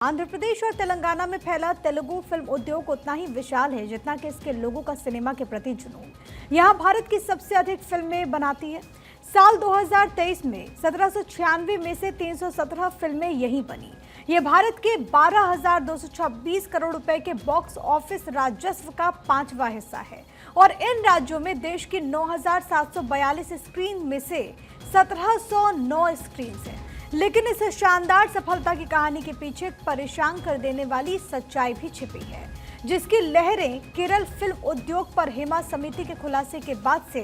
आंध्र प्रदेश और तेलंगाना में फैला तेलुगु फिल्म उद्योग उतना ही विशाल है जितना कि इसके लोगों का सिनेमा के प्रति जुनून। यहाँ भारत की सबसे अधिक फिल्में बनाती है। साल 2023 में 1796 में से 317 फिल्में यहीं बनी। ये भारत के 12,226 करोड़ रुपए के बॉक्स ऑफिस राजस्व का 5वां हिस्सा है और इन राज्यों में देश की 9,742 स्क्रीन में से 1709 स्क्रीन हैं। लेकिन इस शानदार सफलता की कहानी के पीछे एक परेशान कर देने वाली सच्चाई भी छिपी है, जिसकी लहरें केरल फिल्म उद्योग पर हेमा समिति के खुलासे के बाद से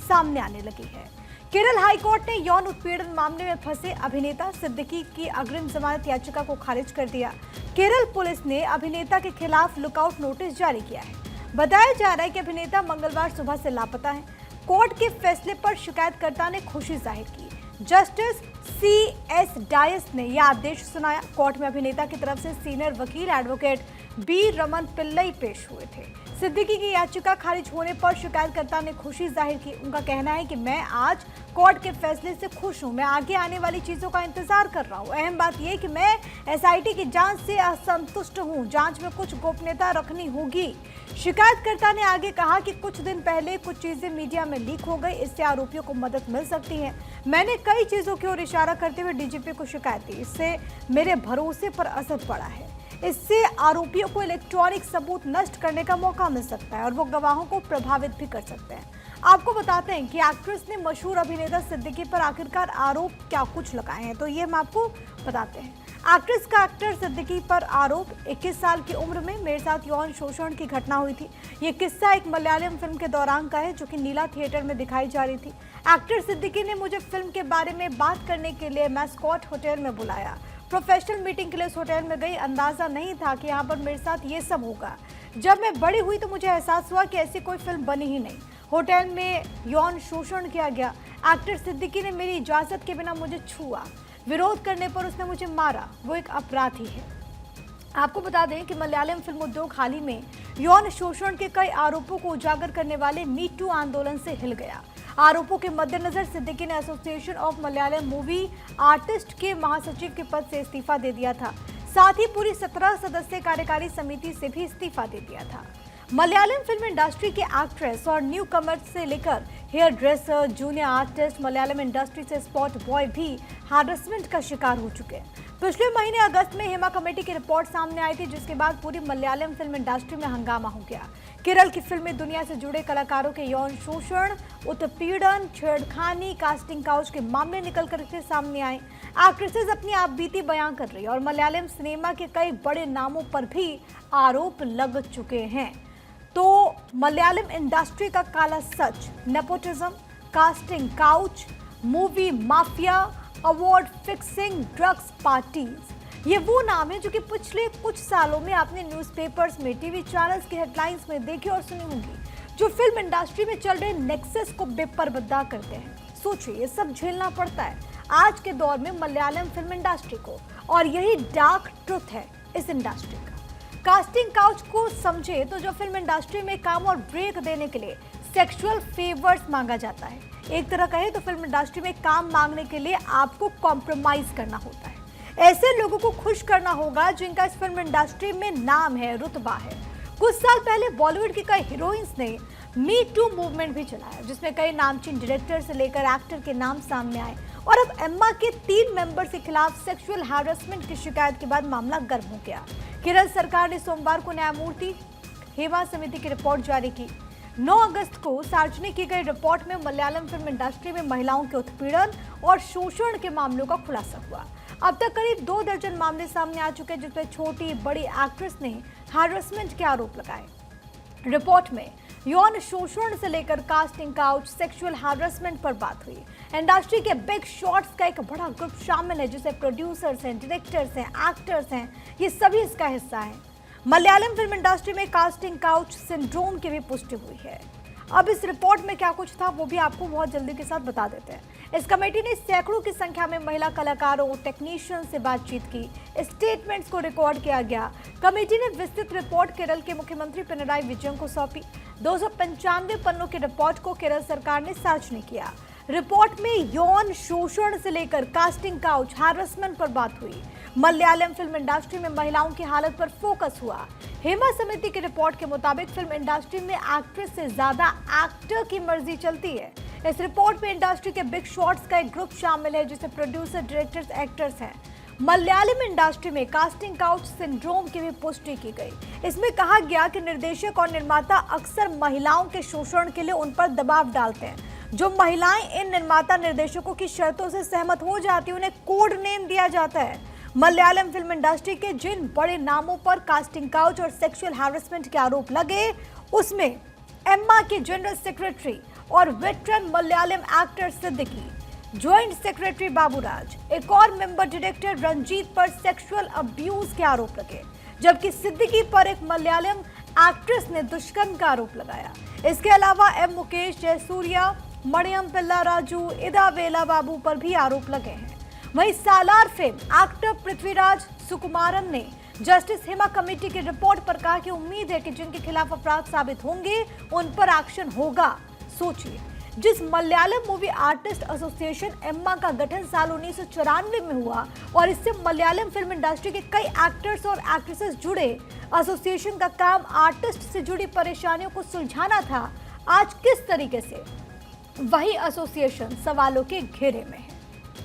सामने आने लगी है। केरल हाईकोर्ट ने यौन उत्पीड़न मामले में फंसे अभिनेता सिद्दीकी की अग्रिम जमानत याचिका को खारिज कर दिया। केरल पुलिस ने अभिनेता के खिलाफ लुकआउट नोटिस जारी किया है। बताया जा रहा है कि अभिनेता मंगलवार सुबह से लापता है। कोर्ट के फैसले पर शिकायतकर्ता ने खुशी जाहिर की। जस्टिस CS डायस ने यह आदेश सुनाया। कोर्ट में अभिनेता की तरफ से सीनियर वकील एडवोकेट बी रमन पिल्लई पेश हुए थे। सिद्दीकी की याचिका खारिज होने पर शिकायतकर्ता ने खुशी जाहिर की। उनका कहना है कि मैं आज कोर्ट के फैसले से खुश हूं। मैं आगे आने वाली चीजों का इंतजार कर रहा हूं। अहम बात यह कि मैं SIT की जांच से असंतुष्ट हूं। जांच में कुछ गोपनीयता रखनी होगी। शिकायतकर्ता ने आगे कहा कि कुछ दिन पहले कुछ चीजें मीडिया में लीक हो गई, इससे आरोपियों को मदद मिल सकती है। मैंने कई चीजों की ओर इशारा करते हुए DGP को शिकायत दी। इससे मेरे भरोसे पर असर पड़ा है। इससे आरोपियों को इलेक्ट्रॉनिक सबूत नष्ट करने का मौका मिल सकता है और वो गवाहों को प्रभावित भी कर सकते हैं। आपको बताते हैं कि एक्ट्रेस ने मशहूर अभिनेता सिद्दीकी पर आखिरकार आरोप क्या कुछ लगाए हैं, तो ये हम आपको बताते हैं। एक्ट्रेस का एक्टर सिद्दीकी पर आरोप 21 साल की उम्र में मेरे साथ यौन शोषण की घटना हुई थी। ये किस्सा एक मलयालम फिल्म के दौरान का है जो कि नीला थिएटर में दिखाई जा रही थी। एक्टर सिद्दीकी ने मुझे फिल्म के बारे में बात करने के लिए मैस्कॉट होटल में बुलाया। प्रोफेशनल मीटिंग के लिए उस होटल में गई। अंदाजा नहीं था कि यहाँ पर मेरे साथ ये सब होगा। जब मैं बड़ी हुई तो मुझे एहसास हुआ कि ऐसी कोई फिल्म बनी ही नहीं। होटल में यौन शोषण किया गया। एक्टर सिद्दीकी ने मेरी इजाजत के बिना मुझे छुआ। विरोध करने पर उसने मुझे मारा। वो एक अपराधी है। आपको बता दें कि मलयालम फिल्म उद्योग हाल ही में यौन शोषण के कई आरोपों को उजागर करने वाले मी टू आंदोलन से हिल गया। आरोपों के मद्देनजर सिद्दीकी ने association of Malayalam movie artist के महासचिव के पद से इस्तीफा दे दिया था। साथ ही पूरी 17 सदस्यीय कार्यकारी समिति से भी इस्तीफा दे दिया था। मलयालम फिल्म इंडस्ट्री के एक्ट्रेस और न्यू कमर से लेकर hairdresser, junior artist, Malayalam industry से स्पॉट बॉय भी हैरेसमेंट का शिकार हो चुके हैं। पिछले महीने अगस्त में हेमा कमेटी की रिपोर्ट सामने आई थी, जिसके बाद पूरी मलयालम फिल्म इंडस्ट्री में हंगामा हो गया। केरल की फिल्मी दुनिया से जुड़े कलाकारों के यौन शोषण, उत्पीड़न, छेड़खानी, कास्टिंग काउच के मामले निकल कर के सामने आए। एक्ट्रेसेस अपनी आपबीती बयां कर रही है और मलयालम सिनेमा के कई बड़े नामों पर भी आरोप लग चुके हैं। तो मलयालम इंडस्ट्री का काला सच, nepotism, casting couch, movie mafia, award fixing, drugs parties, ये वो नाम है जो कि पिछले कुछ सालों में आपने न्यूज़पेपर्स में, टीवी चैनल्स की हेडलाइंस में देखी और सुनी होंगी, जो फिल्म इंडस्ट्री में चल रहे नेक्सस को बेपर्दा करते हैं। सोचिए, ये सब झेलना पड़ता है आज के दौर में मलयालम फिल्म इंडस्ट्री को, और यही डार्क ट्रुथ है इस इंडस्ट्री का। कास्टिंग काउच को समझे तो जो फिल्म इंडस्ट्री में काम और ब्रेक देने के लिए सेक्सुअल फेवर्स मांगा जाता है। एक तरह कहे तो फिल्म इंडस्ट्री में काम मांगने के लिए आपको कॉम्प्रोमाइज करना होता है। ऐसे लोगों को खुश करना होगा जिनका इस फिल्म इंडस्ट्री में नाम है, रुतबा है। कुछ साल पहले बॉलीवुड की कई हीरोइंस ने मी टू मूवमेंट भी चलाया, जिसमें कई नामचीन डायरेक्टर से लेकर एक्टर के नाम सामने आए। और अब एम्मा के 3 मेंबर्स के खिलाफ सेक्सुअल हैरेसमेंट की शिकायत के बाद मामला गर्म हो गया। केरल सरकार ने सोमवार को न्यायमूर्ति हेमा समिति की रिपोर्ट जारी की। 9 अगस्त को सार्वजनिक की गई रिपोर्ट में मलयालम फिल्म इंडस्ट्री में महिलाओं के उत्पीड़न और शोषण के मामलों का खुलासा हुआ। अब तक करीब 2 दर्जन मामले सामने आ चुके हैं, जिसमें छोटी बड़ी एक्ट्रेस ने हैरेसमेंट के आरोप लगाए। रिपोर्ट में यौन शोषण से लेकर कास्टिंग काउच, सेक्सुअल हैरेसमेंट पर बात हुई। इंडस्ट्री के बिग शॉट्स का एक बड़ा ग्रुप शामिल है, जिसे प्रोड्यूसर्स हैं, डायरेक्टर्स हैं, एक्टर्स हैं, ये सभी इसका हिस्सा है। मलयालम फिल्म इंडस्ट्री में कास्टिंग काउच सिंड्रोम की भी पुष्टि हुई है। अब इस रिपोर्ट में क्या कुछ था वो भी आपको बहुत जल्दी के साथ बता देते हैं। इस कमेटी ने सैकड़ों की संख्या में महिला कलाकारों, टेक्नीशियन से बातचीत की। स्टेटमेंट्स को रिकॉर्ड किया गया। कमेटी ने विस्तृत रिपोर्ट केरल के मुख्यमंत्री पिनराई विजयन को सौंपी। 295 पन्नों की रिपोर्ट को केरल सरकार ने सार्वजनिक किया। रिपोर्ट में यौन शोषण से लेकर कास्टिंग काउच, हैरेसमेंट पर बात हुई। मलयालम फिल्म इंडस्ट्री में महिलाओं की हालत पर फोकस हुआ। हेमा समिति की रिपोर्ट के मुताबिक फिल्म इंडस्ट्री में एक्ट्रेस से ज्यादा एक्टर की मर्जी चलती है। इस रिपोर्ट में इंडस्ट्री के बिग शॉट्स का एक ग्रुप शामिल है जिसे प्रोड्यूसर, डायरेक्टर्स, एक्टर्स हैं। मलयालम इंडस्ट्री में कास्टिंग काउच सिंड्रोम की भी पुष्टि की गई। इसमें कहा गया कि निर्देशक और निर्माता अक्सर महिलाओं के शोषण के लिए उन पर दबाव डालते हैं। जो महिलाएं इन निर्माता निर्देशकों की शर्तों से सहमत हो जाती हैं उन्हें कोड नेम दिया जाता है। मलयालम फिल्म इंडस्ट्री के जिन बड़े नामों पर कास्टिंग काउच और सेक्सुअल हैरेसमेंट के आरोप लगे उसमें एम्मा के जनरल सेक्रेटरी और veteran Malayalam actor Siddiqui, joint secretary Baburaj, एक और मेंबर डायरेक्टर रंजीत पर सेक्सुअल अब्यूज के आरोप लगे, जबकि सिद्दीकी पर एक मलयालम एक्ट्रेस ने दुष्कर्म का आरोप लगाया। इसके अलावा एम मुकेश, जयसूर्या, मणियम पिल्ला राजू, इदा वेला बाबू पर भी आरोप लगे हैं। वहीं सालार फेम एक्टर पृथ्वीराज सुकुमारन ने जस्टिस हेमा कमेटी की रिपोर्ट पर कहा कि उम्मीद है कि जिनके खिलाफ अपराध साबित होंगे उन पर एक्शन होगा। सोचिए, जिस Malayalam movie artist association Emma का गठन साल 1994 में हुआ और इससे मलयालम फिल्म इंडस्ट्री के कई एक्टर्स और एक्ट्रेसेस जुड़े, एसोसिएशन का काम आर्टिस्ट से जुड़ी परेशानियों को सुलझाना था, आज किस तरीके से वही एसोसिएशन सवालों के घेरे में है।